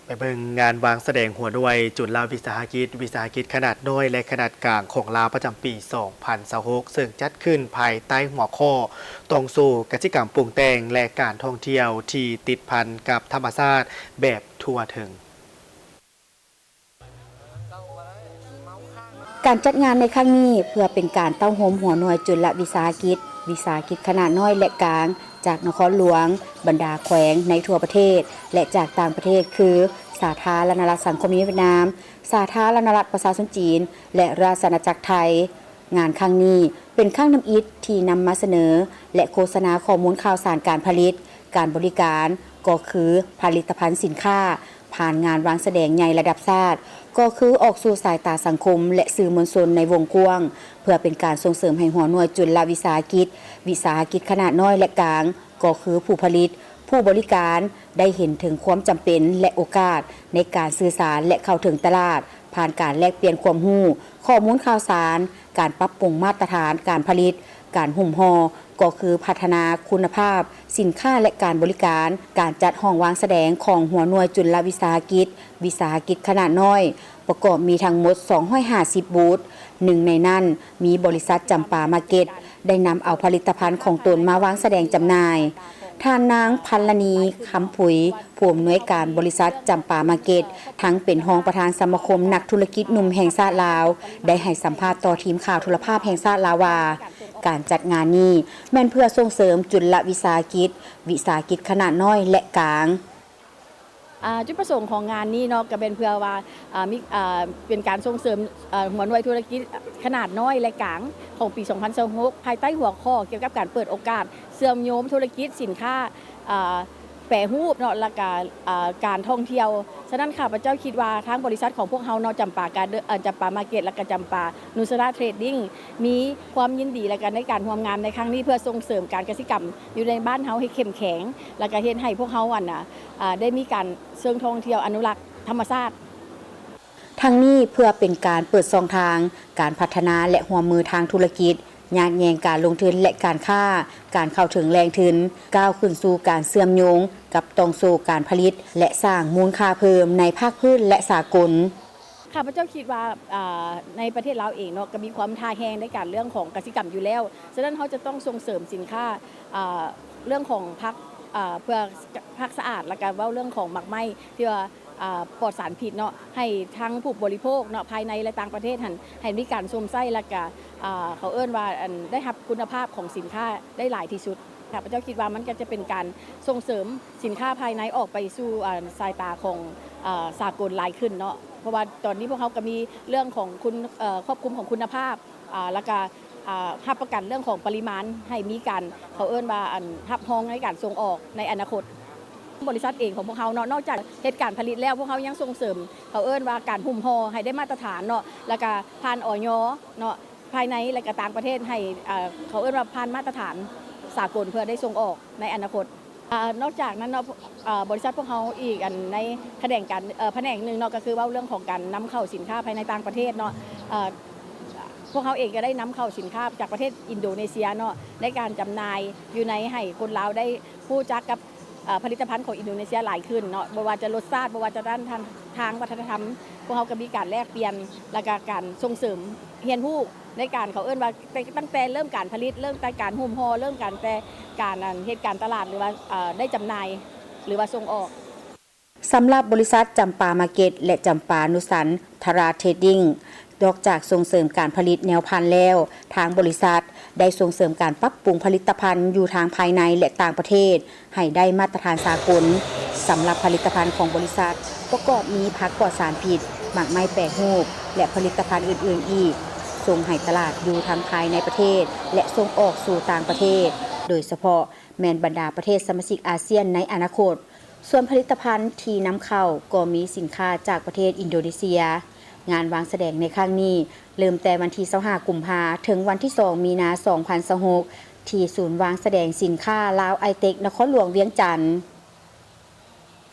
ไปเบิ่งงานวางแสดงหัวด้วยจุลวิสาหกิจขนาดน้อยและขนาดกลางของลาวประจำปี 2026 ซึ่งจัดขึ้นภายใต้หัวข้อตรงสู่กิจกรรมปรุงแต่งและการท่องเที่ยวที่ติดพันกับธรรมชาติแบบทั่วถึงการจัดงานในครั้งนี้เพื่อเป็นการเต้าโฮมหัวหน่วยจุลวิสาหกิจขนาดน้อยและกลางจากนครหลวงบรรดาแขวงในทั่วประเทศและจากต่างประเทศคือสาธารณรัฐสังคมนิยมเวียดนามสาธารณรัฐประชาชนจีนและราชอาณาจักรไทยงานครั้งนี้เป็นครั้งนำอิฐที่นำมาเสนอและโฆษณาข้อมูลข่าวสารการผลิตการบริการก็คือผลิตภัณฑ์สินค้าผ่านงานวางแสดงใหญ่ระดับชาติก็คือออกสู่สายตาสังคมและสื่อมวลชนในวงกว้างเพื่อเป็นการส่งเสริมให้หัวหน่วยจุลวิสาหกิจขนาดน้อยและกลางก็คือผู้ผลิตผู้บริการได้เห็นถึงความจำเป็นและโอกาสในการสื่อสารและเข้าถึงตลาดผ่านการแลกเปลี่ยนความรู้ข้อมูลข่าวสารการปรับปรุงมาตรฐานการผลิตการหุ้มห่อก็คือพัฒนาคุณภาพสินค้าและการบริการการจัดห้องวางแสดงของหัวหน่วยจุลวิสาหกิจขนาดน้อยประกอบมีทั้งหมด250บูธหนึ่งในนั้นมีบริษัทจำปามาร์เก็ตได้นำเอาผลิตภัณฑ์ของตนมาวางแสดงจำหน่ายท่านนางพันลณีคำผุยผู้อำนวยการบริษัทจำปามาร์เก็ตทั้งเป็นรองประธานสมาคมนักธุรกิจหนุ่มแห่งชาติลาวได้ให้สัมภาษณ์ต่อทีมข่าวโทรภาพแห่งชาติลาวว่าการจัดงานนี้แม่นเพื่อส่งเสริมจุลวิสาหกิจขนาดน้อยและกลางจุดประสงค์ของงานนี้เนาะก็เป็นเพื่อว่าเป็นการส่งเสริมหัวหน่วยธุรกิจขนาดน้อยและกลางของปี 2026 ภายใต้หัวข้อเกี่ยวกับการเปิดโอกาสเชื่อมโยงธุรกิจสินค้าแปรรูปเนาะและการท่องเที่ยวฉะนั้นข้าพเจ้าคิดว่าทางบริษัทของพวกเราเนาะจำปามาร์เก็ตและก็จำปานูสราเทรดดิ้งมีความยินดีและกันในการร่วมงานในครั้งนี้เพื่อส่งเสริมการเกษตรกรรมอยู่ในบ้านเฮาให้เข้มแข็งและก็เฮ็ดให้พวกเฮาได้มีการเชิงท่องเที่ยวอนุรักษ์ธรรมชาติทั้งนี้เพื่อเป็นการเปิดช่องทางการพัฒนาและร่วมมือทางธุรกิจญาติแยงการลงทุนและการค้าการเข้าถึงแรงทุนก้าวขึ้นสู่การเชื่อมโยงกับตรงสู่การผลิตและสร้างมูลค่าเพิ่มในภาคพื้นและสากลข้าพเจ้าคิดว่าในประเทศเราเองเนาะก็มีความท้าแฮงในการเรื่องของกสิกรรมอยู่แล้วฉะนั้นเขาจะต้องส่งเสริมสินค้าเรื่องของเพื่อพักสะอาดและการว่าเรื่องของหมักไหม้ที่ว่าปลอดสารพิษเนาะให้ทั้งผู้บริโภคเนาะภายในและต่างประเทศให้มีการสวมใส่และก็เขาเอิ้นว่าได้รับคุณภาพของสินค้าได้หลายที่สุดข้าพเจ้าคิดว่ามันก็จะเป็นการส่งเสริมสินค้าภายในออกไปสู่สายตาของสากลหลายขึ้นเนาะเพราะว่าตอนนี้พวกเขาก็มีเรื่องของครอบคลุมของคุณภาพแล้วก็รับประกันเรื่องของปริมาณให้มีการเขาเอิ้นว่ารับรองในการส่งออกในอนาคตบริษัทเองของพวกเขาเนาะนอกจากเหตุการณ์ผลิตแล้วพวกเขายังส่งเสริมเขาเอิ้นว่าการหุ้มห่อให้ได้มาตรฐานเนาะแล้วก็ผ่านอย.เนาะภายในและก็ต่างประเทศให้เขาเอิ้นว่าผ่านมาตรฐานสากลเพื่อได้ส่งออกในอนาคตนอกจากนั้นเนาะบริษัทพวกเขาอีกในแผนกหนึ่งเนาะก็คือว่าเรื่องของการนำเข้าสินค้าภายในต่างประเทศเนาะพวกเขาเองก็ได้นำเข้าสินค้าจากประเทศอินโดนีเซียเนาะในการจำหน่ายอยู่ในให้คนลาวได้รู้จักกับผลิตภัณฑ์ของอินโดนีเซียหลายขึ้นเนาะบ่ว่าจะรสชาติบ่ว่าจะด้านทางวัฒนธรรมพวกเขาก็มีการแลกเปลี่ยนและก็การส่งเสริมเรียนรู้ในการเขาเอิ้นว่าตั้งแต่เริ่มการผลิตเริ่มแต่การหุ้มห่อเริ่มการแต่การเหตุการณ์ตลาดหรือว่าได้จำหน่ายหรือว่าส่งออกสำหรับบริษัทจำปามาร์เก็ตและจำปานุสันทราเทรดดิ้งนอกจากส่งเสริมการผลิตแนวพันธุ์แล้วทางบริษัทได้ส่งเสริมการปรับปรุงผลิตภัณฑ์อยู่ทางภายในและต่างประเทศให้ได้มาตรฐานสากลสำหรับผลิตภัณฑ์ของบริษัทประกอบมีผักปลอดสารพิษหมักไม้แปรรูปและผลิตภัณฑ์อื่นๆอีกส่งให้ตลาดอยู่ทางภายในประเทศและส่งออกสู่ต่างประเทศโดยเฉพาะแมนบรรดาประเทศสมาชิกอาเซียนในอนาคตส่วนผลิตภัณฑ์ที่นำเข้าก็มีสินค้าจากประเทศอินโดนีเซียงานวางแสดงในครั้งนี้เริ่มแต่วันที่25กุมภาพันธ์ถึงวันที่2มีนาคม 2026ที่ศูนย์วางแสดงสินค้าลาวไอเทคนครหลวงเวียงจันทน์